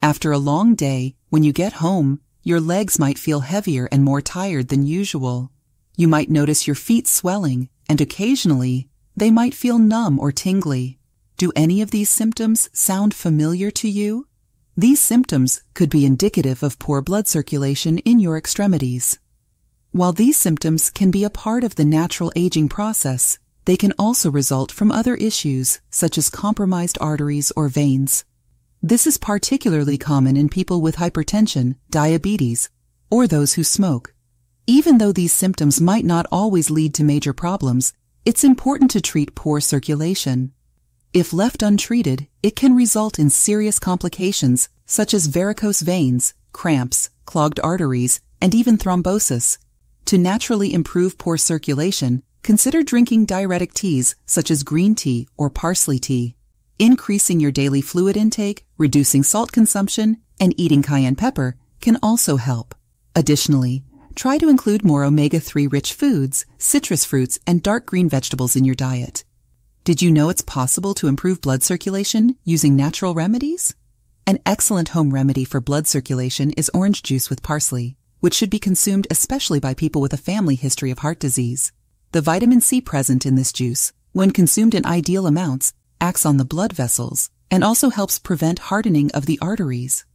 After a long day, when you get home, your legs might feel heavier and more tired than usual. You might notice your feet swelling, and occasionally, they might feel numb or tingly. Do any of these symptoms sound familiar to you? These symptoms could be indicative of poor blood circulation in your extremities. While these symptoms can be a part of the natural aging process, they can also result from other issues, such as compromised arteries or veins. This is particularly common in people with hypertension, diabetes, or those who smoke. Even though these symptoms might not always lead to major problems, it's important to treat poor circulation. If left untreated, it can result in serious complications such as varicose veins, cramps, clogged arteries, and even thrombosis. To naturally improve poor circulation, consider drinking diuretic teas such as green tea or parsley tea. Increasing your daily fluid intake, reducing salt consumption, and eating cayenne pepper can also help. Additionally, try to include more omega-3 rich foods, citrus fruits, and dark green vegetables in your diet. Did you know it's possible to improve blood circulation using natural remedies? An excellent home remedy for blood circulation is orange juice with parsley, which should be consumed especially by people with a family history of heart disease. The vitamin C present in this juice, when consumed in ideal amounts, acts on the blood vessels and also helps prevent hardening of the arteries.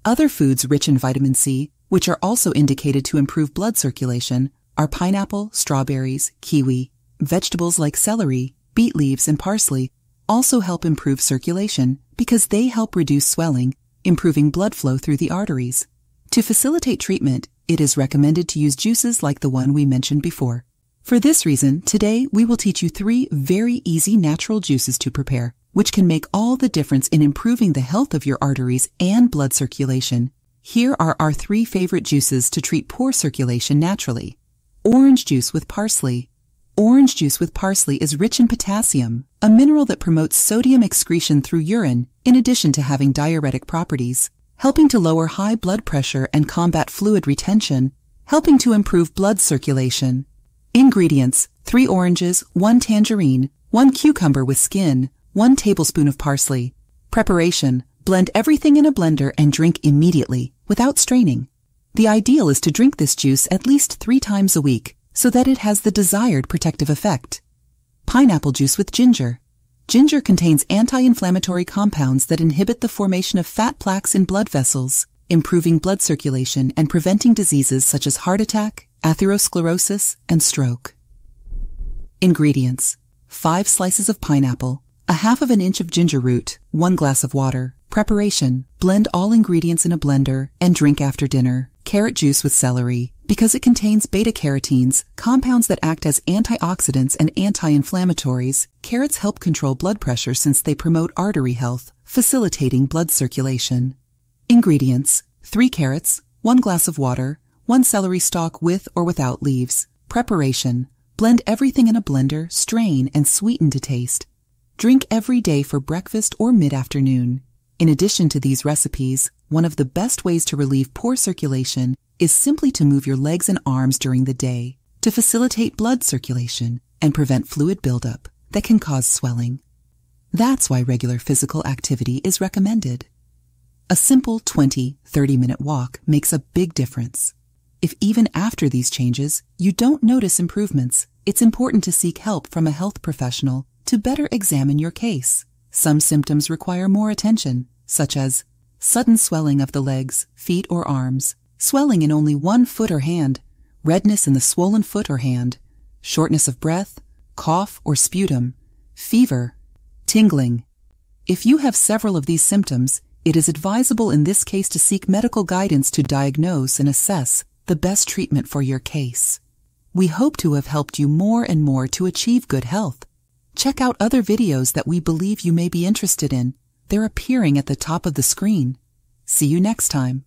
Other foods rich in vitamin C, which are also indicated to improve blood circulation, are pineapple, strawberries, kiwi. Vegetables like celery, beet leaves, and parsley also help improve circulation because they help reduce swelling, improving blood flow through the arteries. To facilitate treatment, it is recommended to use juices like the one we mentioned before. For this reason, today we will teach you 3 very easy natural juices to prepare, which can make all the difference in improving the health of your arteries and blood circulation. Here are our 3 favorite juices to treat poor circulation naturally. Orange juice with parsley. Orange juice with parsley is rich in potassium, a mineral that promotes sodium excretion through urine, in addition to having diuretic properties, helping to lower high blood pressure and combat fluid retention, helping to improve blood circulation. Ingredients: 3 oranges, 1 tangerine, 1 cucumber with skin, 1 tablespoon of parsley. Preparation: blend everything in a blender and drink immediately, without straining. The ideal is to drink this juice at least 3 times a week, so that it has the desired protective effect. Pineapple juice with ginger. Ginger contains anti-inflammatory compounds that inhibit the formation of fat plaques in blood vessels, improving blood circulation and preventing diseases such as heart attack, atherosclerosis, and stroke. Ingredients: 5 slices of pineapple, 1/2 inch of ginger root, 1 glass of water. Preparation: blend all ingredients in a blender and drink after dinner. Carrot juice with celery. Because it contains beta-carotenes, compounds that act as antioxidants and anti-inflammatories, carrots help control blood pressure since they promote artery health, facilitating blood circulation. Ingredients: 3 carrots, 1 glass of water, 1 celery stalk with or without leaves. Preparation: blend everything in a blender, strain, and sweeten to taste. Drink every day for breakfast or mid-afternoon. In addition to these recipes, one of the best ways to relieve poor circulation is simply to move your legs and arms during the day to facilitate blood circulation and prevent fluid buildup that can cause swelling. That's why regular physical activity is recommended. A simple 20-30-minute walk makes a big difference. If even after these changes you don't notice improvements, it's important to seek help from a health professional to better examine your case. Some symptoms require more attention, such as sudden swelling of the legs, feet, or arms, swelling in only one foot or hand, redness in the swollen foot or hand, shortness of breath, cough or sputum, fever, tingling. If you have several of these symptoms, it is advisable in this case to seek medical guidance to diagnose and assess the best treatment for your case. We hope to have helped you more and more to achieve good health. Check out other videos that we believe you may be interested in. They're appearing at the top of the screen. See you next time.